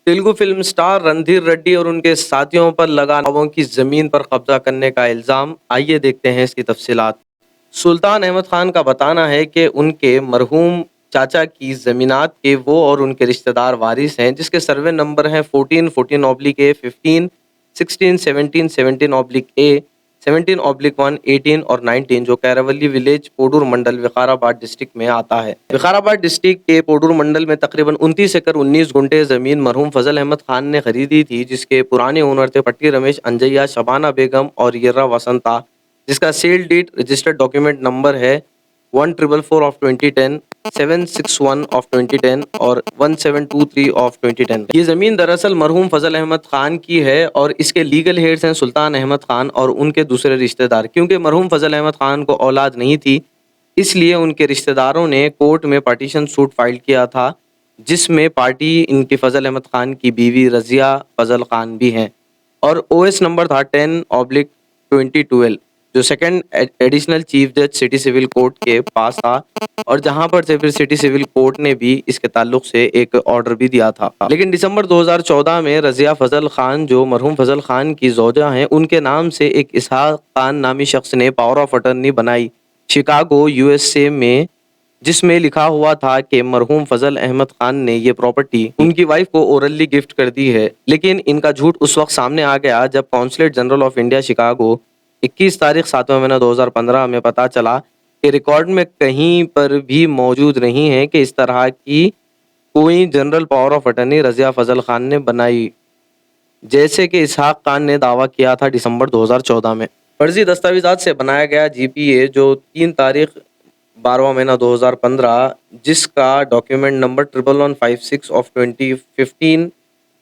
Telugu film star Randhir Reddy और उनके साथियों पर लगा नवाबों की जमीन पर कब्जा करने का इल्जाम। आइए देखते हैं इसकी तफसीलात। सुल्तान अहमद खान का बताना है कि उनके मरहूम चाचा की जमीनात के वो और उनके रिश्तेदार वारिस हैं, जिसके सर्वे नंबर हैं 14, 14/A, 15, 16, 17, 17/A, 17/1, 18 और 19, जो कैरावली विलेज पोडूर मंडल विकाराबाद डिस्ट्रिक्ट में आता है। विकाराबाद डिस्ट्रिक्ट के पोडूर मंडल में तकरीबन 29 एकड़ 19 गुंठे जमीन मरहूम फजल अहमद खान ने खरीदी थी, जिसके पुराने ओनर थे पट्टी रमेश अंजैया, शबाना बेगम और यर्रा वसंता, जिसका sale deed registered document number है 1444/2010, 761/2010 और 1723/2010। ये ज़मीन दरअसल मरहूम फजल अहमद खान की है और इसके लीगल हेड्स हैं सुल्तान अहमद खान और उनके दूसरे रिश्तेदार। क्योंकि मरहूम फजल अहमद खान को औलाद नहीं थी, इसलिए उनके रिश्तेदारों ने कोर्ट में पार्टीशन सूट फाइल किया था, जिसमें पार्टी इनके फजल अहमद खान की बीवी रजिया फजल खान भी हैं। और ओएस नंबर था 10/2012, जो सेकंड एडिशनल चीफ जज सिटी सिविल कोर्ट के पास था, और जहां पर से फिर सिटी सिविल कोर्ट ने भी इसके ताल्लुक से एक ऑर्डर भी दिया था। लेकिन दिसंबर 2014 में रजिया फजल खान, जो मरहूम फजल खान की जोजा हैं, उनके नाम से एक इसहाक खान नामी शख्स ने पावर ऑफ अटर्नी बनाई शिकागो यूएसए में, जिसमें लिखा हुआ था कि मरहूम फजल अहमद खान ने ये प्रॉपर्टी उनकी वाइफ को ओरली गिफ्ट कर दी है। लेकिन इनका झूठ उस वक्त सामने आ गया जब consulate general of India Chicago 21 तारीख 7वां महीना 2015 में पता चला कि रिकॉर्ड में कहीं पर भी मौजूद नहीं है कि इस तरह की कोई general power of attorney Razia Fazal Khan ने बनाई, जैसे कि इसहाक खान ने दावा किया था दिसंबर 2014 में। फर्जी दस्तावेजात से बनाया गया जीपीए, जो 3 तारीख 12वां महीना 2015, जिसका डॉक्यूमेंट नंबर 1156/2015,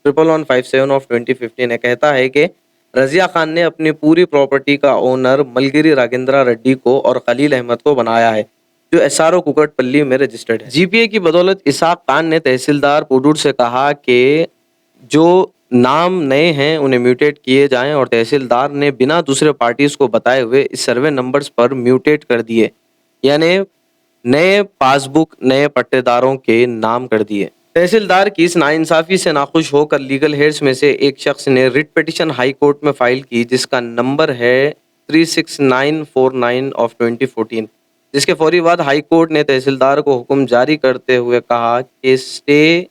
1157/2015 है, कहता है कि रजिया खान ने अपनी पूरी प्रॉपर्टी का ओनर मलगिरी राजेंद्रा रेड्डी को और खलील अहमद को बनाया है, जो एसआरओ कुकटपल्ली में रजिस्टर्ड है। जीपीए की बदौलत इसहाक खान ने तहसीलदार पुडूर से कहा कि जो नाम नए हैं उन्हें म्यूटेट किए जाएं, और तहसीलदार ने बिना दूसरे पार्टीज को बताए हुए इस सर्वे नंबर्स पर म्यूटेट कर दिए, यानी नए पासबुक नए पट्टेदारों के नाम कर दिए। तहसीलदार की इस नाइंसाफी से नाखुश होकर लीगल हेड्स में से एक शख्स ने रिट पिटीशन हाई कोर्ट में फाइल की, जिसका नंबर है 36949/2014, जिसके फौरी बाद हाई कोर्ट ने तहसीलदार को हुक्म जारी करते हुए कहा कि stay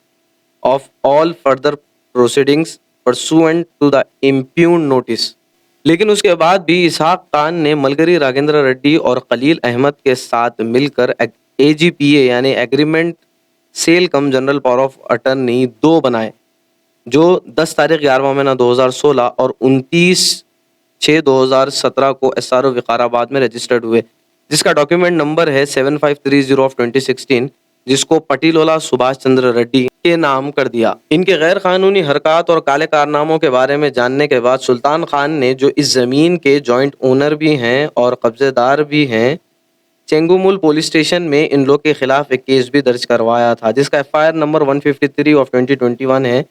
of all further proceedings pursuant to the impugned notice. लेकिन उसके बाद भी इसहाक खान ने मलगरी राजेंद्र रेड्डी और खलील अहमद के साथ मिलकर एजीपीए यानी agreement sale cum general power of attorney 2 बनाए, जो 10 तारीख 11वां महीना 2016 और 29/6/2017 को एसआरओ विकाराबाद में रजिस्टर्ड हुए, जिसका डॉक्यूमेंट नंबर है 7530/2016, जिसको पटिलोला सुभाष चंद्र रेड्डी के नाम कर दिया। इनके गैर कानूनी हरकत और काले कारनामों के बारे में जानने के बाद सुल्तान खान ने, जो इस जमीन के जॉइंट ओनर भी हैं और कब्जेदार भी हैं, चेंगुमुल पुलिस स्टेशन में इन लोग के खिलाफ एक केस भी दर्ज करवाया था, जिसका एफआईआर नंबर 153/2021 है,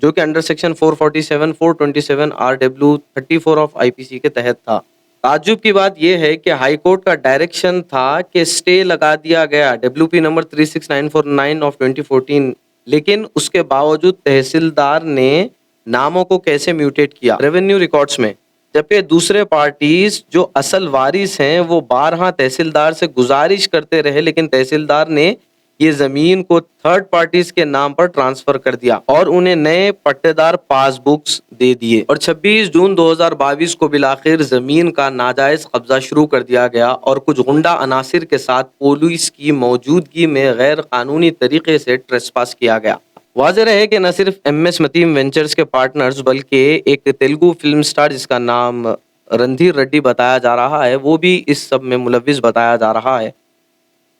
जो कि under section 447, 427 RW 34 of IPC के तहत था। ताज्जुब की बात यह है कि हाई कोर्ट का डायरेक्शन था कि स्टे लगा दिया गया WP नंबर 36949/2014, लेकिन उसके बावजूद तहसीलदार ने नामों को कैसे म्यूटेट किया रेवेन्यू रिकॉर्ड्स में, जबकि दूसरे पार्टीज जो असल वारिस हैं वो 12 तहसीलदार से गुजारिश करते रहे, लेकिन तहसीलदार ने ये जमीन को थर्ड पार्टीज के नाम पर ट्रांसफर कर दिया और उन्हें नए पट्टेदार पासबुक्स दे दिए। और 26 जून 2022 को बिलाखिर जमीन का नाजायज कब्जा शुरू कर दिया गया और कुछ गुंडा अनासिर के साथ पुलिस की मौजूदगी में गैर कानूनी तरीके से ट्रेसपास किया गया। वाज़ेह है कि न सिर्फ MS मतीम वेंचर्स के पार्टनर्स, बल्कि एक तेलुगु फिल्म स्टार जिसका नाम रणधीर रेड्डी बताया जा रहा है, वो भी इस सब में मुलविस बताया जा रहा है।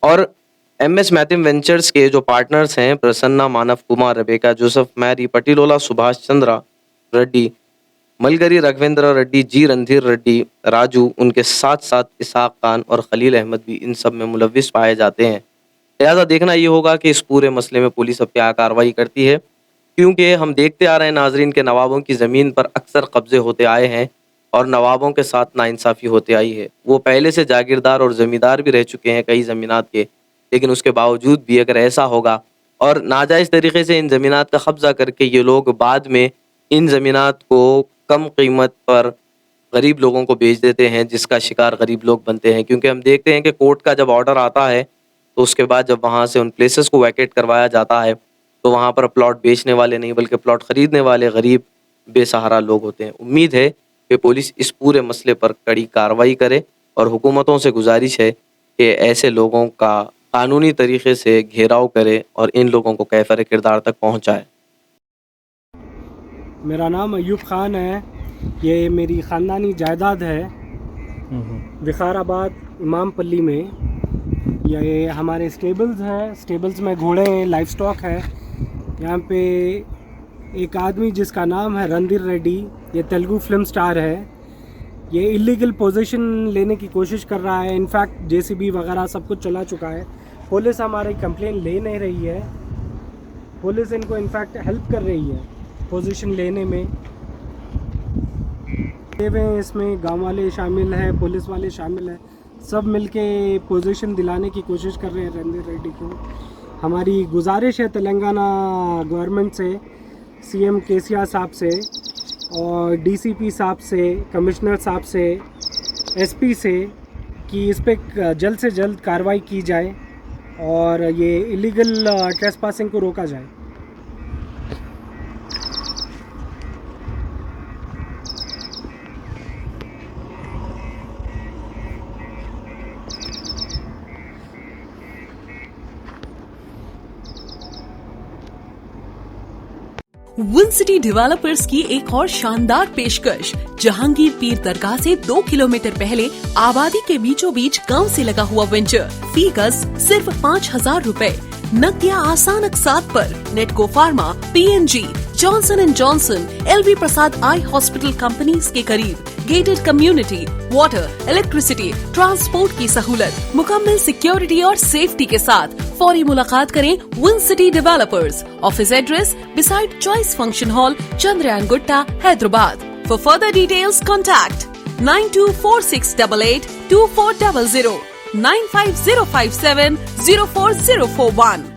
और MS मतीम वेंचर्स के जो पार्टनर्स हैं, Prasanna, Manav Kumar, Rebecca, Joseph, Mary, Patilola Subhash Chandra Reddy, Malgari Raghavendra Reddy, G Randhir Reddy, Raju, उनके साथ साथ इसहाक खान और खलील अहमद भी इन सब में मुलविस पाए जाते हैं। लिहाजा देखना ये होगा कि इस पूरे मसले में पुलिस अब क्या कार्रवाई करती है, क्योंकि हम देखते आ रहे हैं नाजरीन के नवाबों की ज़मीन पर अक्सर कब्जे होते आए हैं और नवाबों के साथ नाइंसाफ़ी होते आई है। वो पहले से जागीरदार और ज़मींदार भी रह चुके हैं कई ज़मीनात के, लेकिन उसके बावजूद भी अगर ऐसा होगा اور ناجائز طریقے سے ان زمینات کا قبضہ کر کے یہ لوگ بعد میں ان زمینات کو کم قیمت پر غریب لوگوں کو بیچ دیتے ہیں، جس کا شکار غریب لوگ بنتے ہیں. کیونکہ ہم دیکھتے ہیں کہ کورٹ کا جب آرڈر آتا ہے تو اس کے بعد جب وہاں سے ان پلیسز کو ویکیٹ کروایا جاتا ہے تو وہاں پر پلاٹ بیچنے والے نہیں بلکہ پلاٹ خریدنے والے غریب بے سہارا لوگ ہوتے ہیں. امید ہے کہ پولیس اس پورے مسئلے پر کڑی کارروائی کرے اور حکومتوں سے گزارش ہے کہ ایسے لوگوں کا قانونی طریقے سے گھیراؤ کرے اور ان لوگوں کو کیفر کردار تک پہنچائے. میرا نام ایوب خان ہے. یہ میری خاندانی جائیداد ہے وقار آباد امام پلی میں. یہ ہمارے سٹیبلز ہیں، سٹیبلز میں گھوڑے ہیں، لائف سٹاک ہے. یہاں پہ ایک آدمی جس کا نام ہے رندھیر ریڈی، یہ تیلگو فلم سٹار ہے. یہ اللیگل پوزیشن لینے کی کوشش کر رہا ہے. انفیکٹ جے سی بی وغیرہ سب کچھ چلا چکا ہے. پولیس ہماری کمپلین لے نہیں رہی ہے. پولیس ان کو انفیکٹ ہیلپ کر رہی ہے پوزیشن لینے میں. اس میں گاؤں والے شامل ہیں، پولیس والے شامل ہیں، سب مل کے پوزیشن دلانے کی کوشش کر رہے ہیں رندھیر ریڈی کو. ہماری گزارش ہے تلنگانہ گورنمنٹ سے، سی ایم کے سی آر صاحب سے اور ڈی سی پی صاحب سے، کمشنر صاحب سے، ایس پی سے، کہ اس پہ جلد سے جلد کارروائی کی جائے اور یہ اللیگل ٹریس پاسنگ کو روکا جائے. ون سٹی ڈیولپرز کی ایک اور شاندار پیشکش. جہانگیر پیر درگاہ سے 2 کلومیٹر پہلے آبادی کے بیچوں بیچ گاؤں سے لگا ہوا وینچر. فی گز صرف 5,000 روپے. نقدیہ آسان اقساط پر. Natco Pharma, P N G, Johnson and Johnson, L V Prasad eye hospital companies کے قریب. Gated community, water, electricity, transport کی سہولت، مکمل سیکیورٹی اور سیفٹی کے ساتھ. فوری ملاقات کریں one city developers. Office address beside choice function hall, Chandrayan Gutta, Hyderabad. For further details, contact 9246882400 95057 04041.